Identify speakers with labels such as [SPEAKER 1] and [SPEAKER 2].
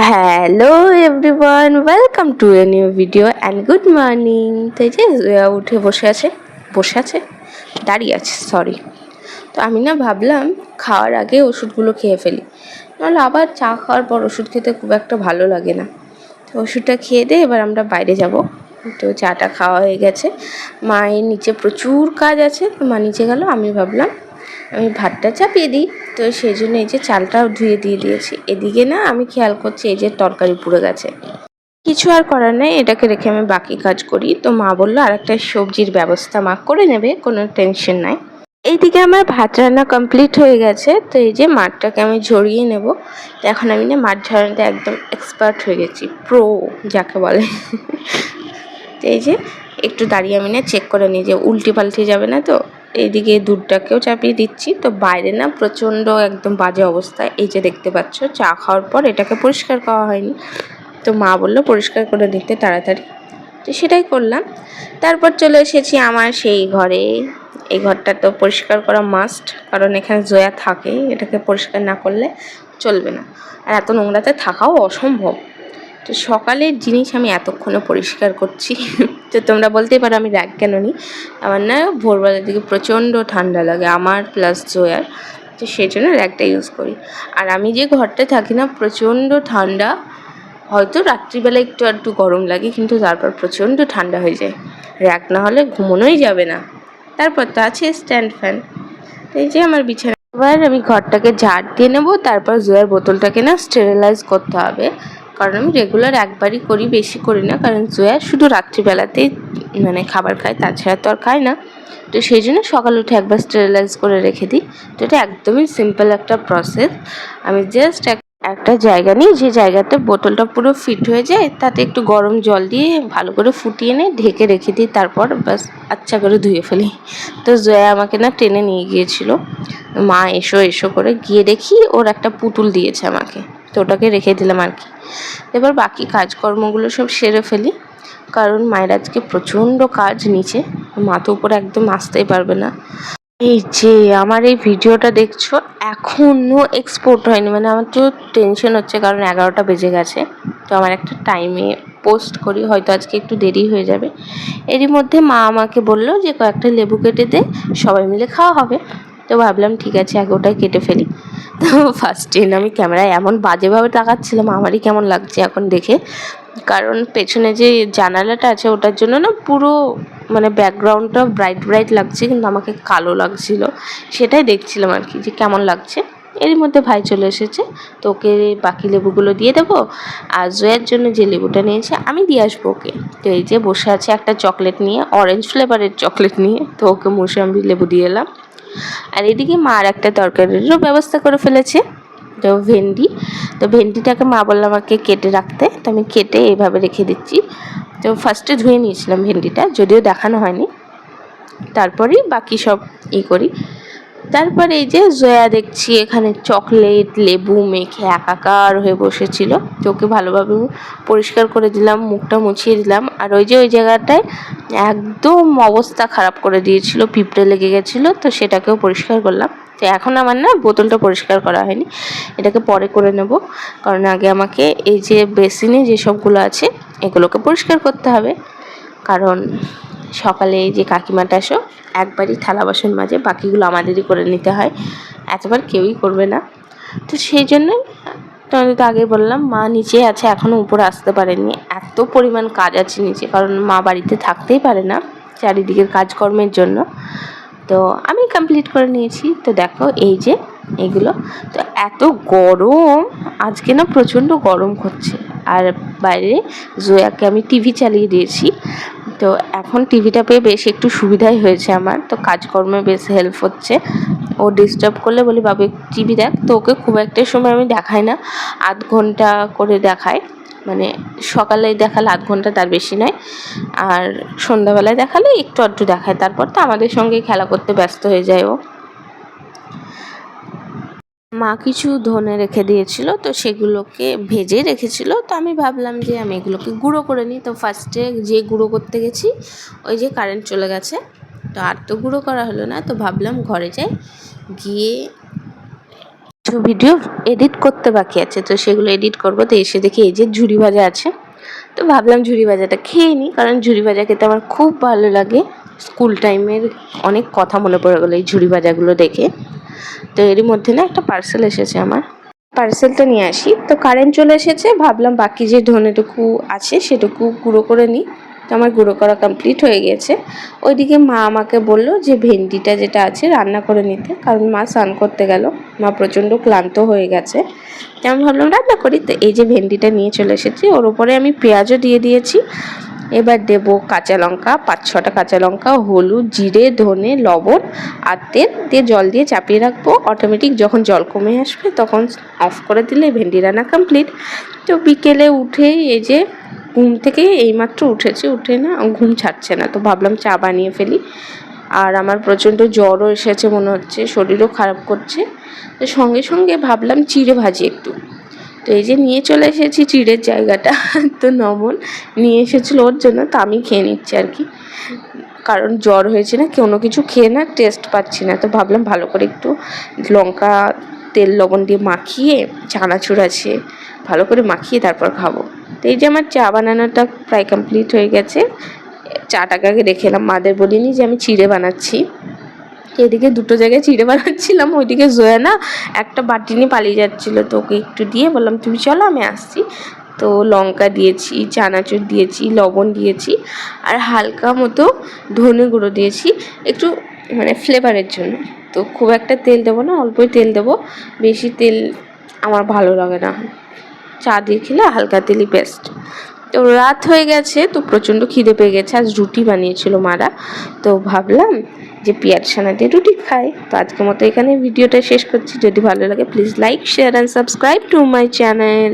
[SPEAKER 1] Hello everyone, welcome to a new video and good morning. তো এই যে উঠে বসে আছে দাঁড়িয়ে আছে সরি। তো আমি না ভাবলাম খাওয়ার আগে ওষুধগুলো খেয়ে ফেলি, নাহলে আবার চা খাওয়ার পর ওষুধ খেতে খুব একটা ভালো লাগে না। তো ওষুধটা খেয়ে দিয়ে এবার আমরা বাইরে যাব। তো চাটা খাওয়া হয়ে গেছে, মায়ের নিচে প্রচুর কাজ আছে, তো মা নিচে গেল। আমি ভাবলাম আমি ভাতটা চাপিয়ে দিই, তো সেই জন্য এই যে চালটাও ধুয়ে দিয়ে দিয়েছি। এদিকে না আমি খেয়াল করছি এই যে তরকারি পুড়ে গেছে, কিছু আর করার নেই, এটাকে রেখে আমি বাকি কাজ করি। তো মা বললো আর একটা সবজির ব্যবস্থা মা করে নেবে, কোনো টেনশন নাই। এইদিকে আমার ভাত রান্না কমপ্লিট হয়ে গেছে। তো এই যে মাঠটাকে আমি ঝরিয়ে নেব। তো এখন আমি না মাঠ ঝরাতে একদম এক্সপার্ট হয়ে গেছি, প্রো যাকে বলে। তো এই যে একটু দাঁড়িয়ে আমি না চেক করে নিই যে উল্টে পাল্টে যাবে না। তো এইদিকে দুধটাকেও চাপিয়ে দিচ্ছি। তো বাইরে না প্রচণ্ড একদম বাজে অবস্থা, এই যে দেখতে পাচ্ছ। চা খাওয়ার পর এটাকে পরিষ্কার করা হয়নি, তো মা বললো পরিষ্কার করে দিতে তাড়াতাড়ি, তো সেটাই করলাম। তারপর চলে এসেছি আমার সেই ঘরে। এই ঘরটা তো পরিষ্কার করা মাস্ট, কারণ এখানে জয়া থাকে, এটাকে পরিষ্কার না করলে চলবে না, আর এত নোংরাতে থাকাও অসম্ভব। তো সকালের জিনিস আমি এতক্ষণে পরিষ্কার করছি। তো তোমরা বলতেই পারো আমি র্যাগ কেন নিই। আমার না ভোরবেলার দিকে প্রচণ্ড ঠান্ডা লাগে আমার প্লাস জয়ার, তো সেই জন্য র্যাগটা ইউজ করি। আর আমি যে ঘরটা থাকি না প্রচণ্ড ঠান্ডা, হয়তো রাত্রিবেলা একটু গরম লাগে, কিন্তু তারপর প্রচণ্ড ঠান্ডা হয়ে যায়, র্যাগ না হলে ঘুমোনোই যাবে না। তারপর তো আছে স্ট্যান্ড ফ্যান। এই যে আমার বিছানা, এবার আমি ঘরটাকে ঝাড় দিয়ে নেবো। তারপর জয়ার বোতলটাকে না স্টেরিলাইজ করতে হবে, কারণ আমি রেগুলার একবারই করি, বেশি করি না, কারণ জয়া শুধু রাত্রিবেলাতেই মানে খাবার খায়, তাছাড়া তো আর খায় না। তো সেই জন্য সকাল উঠে একবার স্টেরিলাইজ করে রেখে দিই। তো এটা একদমই সিম্পল একটা প্রসেস। আমি জাস্ট একটা জায়গা নিই, যে জায়গাতে বোতলটা পুরো ফিট হয়ে যায়, তাতে একটু গরম জল দিয়ে ভালো করে ফুটিয়ে নিয়ে ঢেকে রেখে দিই, তারপর ব্যাস আচ্ছা করে ধুয়ে ফেলি। তো জয়া আমাকে না টেনে নিয়ে গিয়েছিল, মা এসো এসো করে, গিয়ে দেখি ওর একটা পুতুল দিয়েছে আমাকে, তো ওটাকে রেখে দিলাম আর কি। এবার বাকি কাজকর্মগুলো সব সেরে ফেলি, কারণ মায়ের আজকে প্রচণ্ড কাজ নিচে, মা তো উপরে একদম আসতেই পারবে না। এই যে আমার এই ভিডিওটা দেখছো, এখনও এক্সপোর্ট হয়নি, মানে আমার তো টেনশন হচ্ছে, কারণ 11টা বেজে গেছে। তো আমার একটা টাইমে পোস্ট করি, হয়তো আজকে একটু দেরি হয়ে যাবে। এরই মধ্যে মা আমাকে বললো যে কয়েকটা লেবু কেটে দে, সবাই মিলে খাওয়া হবে। তো ভাবলাম ঠিক আছে আগে ওটাই কেটে ফেলি। তো ফার্স্টে আমি ক্যামেরায় এমন বাজেভাবে তাকাচ্ছিলাম, আমারই কেমন লাগছে এখন দেখে, কারণ পেছনে যে জানালাটা আছে ওটার জন্য না পুরো মানে ব্যাকগ্রাউন্ডটা ব্রাইট ব্রাইট লাগছে, কিন্তু আমাকে কালো লাগছিল, সেটাই দেখছিলাম আর কি যে কেমন লাগছে। এরই মধ্যে ভাই চলে এসেছে, তো ওকে বাকি লেবুগুলো দিয়ে দেবো, আর জয়ের জন্য যে লেবুটা নিয়েছে আমি দিয়ে আসবো ওকে। তো এই যে বসে আছে একটা চকলেট নিয়ে, অরেঞ্জ ফ্লেভারের চকলেট নিয়ে, তো ওকে মুসাম্বি লেবু দিয়ে এলাম। আর এদিকে মার একটা তরকারিরও ব্যবস্থা করে ফেলেছে, তো ভেন্ডি। তো ভেন্ডিটাকে মা বললো আমাকে কেটে রাখতে, তো আমি কেটে এইভাবে রেখে দিচ্ছি। তো ফার্স্টে ধুয়ে নিয়েছিলাম ভেন্ডিটা, যদিও দেখানো হয়নি, তারপরেই বাকি সব করি। তারপর এই যে জয়া দেখছি এখানে চকলেট লেবু মেখে একাকার হয়ে বসেছিল, তো ওকে ভালোভাবে পরিষ্কার করে দিলাম, মুখটা মুছিয়ে দিলাম। আর ওই যে ওই জায়গাটায় একদম অবস্থা খারাপ করে দিয়েছিল, পিঁপড়ে লেগে গেছিলো, তো সেটাকেও পরিষ্কার করলাম। তো এখন আমার না বোতলটা পরিষ্কার করা হয়নি, এটাকে পরে করে নেব, কারণ আগে আমাকে এই যে বেসিনে যেসবগুলো আছে এগুলোকে পরিষ্কার করতে হবে। কারণ সকালে এই যে কাকিমাটা আসো একবারই থালা বাসন মাজে, বাকিগুলো আমাদেরই করে নিতে হয়, এতবার কেউই করবে না। তো সেই জন্যই তোমাদের তো আগে বললাম মা নিচে আছে, এখনও উপরে আসতে পারেনি, এত পরিমাণ কাজ আছে নিচে, কারণ মা বাড়িতে থাকতেই পারে না চারিদিকের কাজকর্মের জন্য। তো আমি কমপ্লিট করে নিয়েছি। তো দেখো এই যে এগুলো, তো এত গরম আজকে না, প্রচণ্ড গরম করছে। আর বাইরে জয়াকে আমি টিভি চালিয়ে দিয়েছি, তো এখন টিভিটা পেয়ে বেশ একটু সুবিধাই হয়েছে আমার, তো কাজকর্মে বেশ হেল্প হচ্ছে। ও ডিস্টার্ব করলে বলি বাবু টিভি দেখ, তো ওকে খুব একটা সময় আমি দেখাই না, আধ ঘন্টা করে দেখাই, মানে সকালে দেখালে আধ ঘন্টা, তার বেশি নয়। আর সন্ধ্যাবেলায় দেখালে একটু আধটু দেখায়, তারপর তো আমাদের সঙ্গে খেলা করতে ব্যস্ত হয়ে যায় ও। মা কিছু ধনে রেখে দিয়েছিল, তো সেগুলোকে ভেজে রেখেছিল, তো আমি ভাবলাম যে আমি এগুলোকে গুঁড়ো করে নিই। তো ফার্স্টে যে গুঁড়ো করতে গেছি ওই যে কারেন্ট চলে গেছে, তো আর তো গুঁড়ো করা হলো না, তো ভাবলাম ঘরে যাই, গিয়ে কিছু ভিডিও এডিট করতে বাকি আছে, তো সেগুলো এডিট করবো। তো এসে দেখি এই যে ঝুরি ভাজা আছে, তো ভাবলাম ঝুরি ভাজাটা খেয়ে নিই, কারণ ঝুরি ভাজা খেতে আমার খুব ভালো লাগে। স্কুল টাইমের অনেক কথা মনে পড়ে গেলো এই ঝুরি ভাজাগুলো দেখে। তো এরই মধ্যে না একটা পার্সেল এসেছে আমার, পার্সেলটা নিয়ে আসি। তো কারেন্ট চলে এসেছে, ভাবলাম বাকি যে ধনেটুকু আছে সেটুকু গুঁড়ো করে নিই। তো আমার গুঁড়ো করা কমপ্লিট হয়ে গেছে। ওইদিকে মা আমাকে বলল যে ভেন্ডিটা যেটা আছে রান্না করে নিতে, কারণ মা স্নান করতে গেল, মা প্রচণ্ড ক্লান্ত হয়ে গেছে। তো আমি ভাবলাম রান্না করি। তো এই যে ভেন্ডিটা নিয়ে চলে এসেছি, ওর উপরে আমি পেঁয়াজও দিয়ে দিয়েছি। এবার দেব কাঁচা লঙ্কা, 5-6টা কাঁচা লঙ্কা, হলুদ, জিরে, ধনে, লবণ আর তেল দিয়ে জল দিয়ে চাপিয়ে রাখবো। অটোমেটিক যখন জল কমে আসবে তখন অফ করে দিলে ভেন্ডি রান্না কমপ্লিট। তো বিকেলে উঠে এই যে ঘুম থেকে এইমাত্র উঠেছি, উঠে না ঘুম ছাড়ছে না, তো ভাবলাম চা বানিয়ে ফেলি। আর আমার প্রচণ্ড জ্বরও এসেছে মনে হচ্ছে, শরীরও খারাপ করছে। তো সঙ্গে সঙ্গে ভাবলাম চিড়ে ভাজি একটু। তো এই যে নিয়ে চলে এসেছি চিড়ের জায়গাটা, তো নমন নিয়ে এসেছিলো ওর জন্য, তো আমি খেয়ে নিচ্ছি আর কি, কারণ জ্বর হয়েছে না, কোনো কিছু খেয়ে না টেস্ট পাচ্ছি না। তো ভাবলাম ভালো করে একটু লঙ্কা তেল লবণ দিয়ে মাখিয়ে, চানাচুর আছে ভালো করে মাখিয়ে তারপর খাবো। তো এই যে আমার চা বানানোটা প্রায় কমপ্লিট হয়ে গেছে। চাটাকে আগে রেখে এলাম, মাদের বলিনি যে আমি চিড়ে বানাচ্ছি। এদিকে দুটো জায়গায় চিড়ে বানাচ্ছিলাম, ওইদিকে জয়া না একটা বাটি নিয়ে পালিয়ে যাচ্ছিলো, তো ওকে একটু দিয়ে বললাম তুমি চলো আমি আসছি। তো লঙ্কা দিয়েছি, চানাচুর দিয়েছি, লবণ দিয়েছি আর হালকা মতো ধনে গুঁড়ো দিয়েছি একটু, মানে ফ্লেভারের জন্য। তো খুব একটা তেল দেবো না, অল্পই তেল দেবো, বেশি তেল আমার ভালো লাগে না, চা দিয়ে খেলে হালকা তেলই বেস্ট। তো রাত হয়ে গেছে, তো প্রচণ্ড খিদে পেয়ে গেছে, আজ রুটি বানিয়েছিল মারা। তো ভাবলাম যে পেঁয়াজ ছানা দিয়ে রুটি খাই। তো আজকের মতো এখানে ভিডিওটা শেষ করছি। যদি ভালো লাগে please like, share and subscribe to my channel.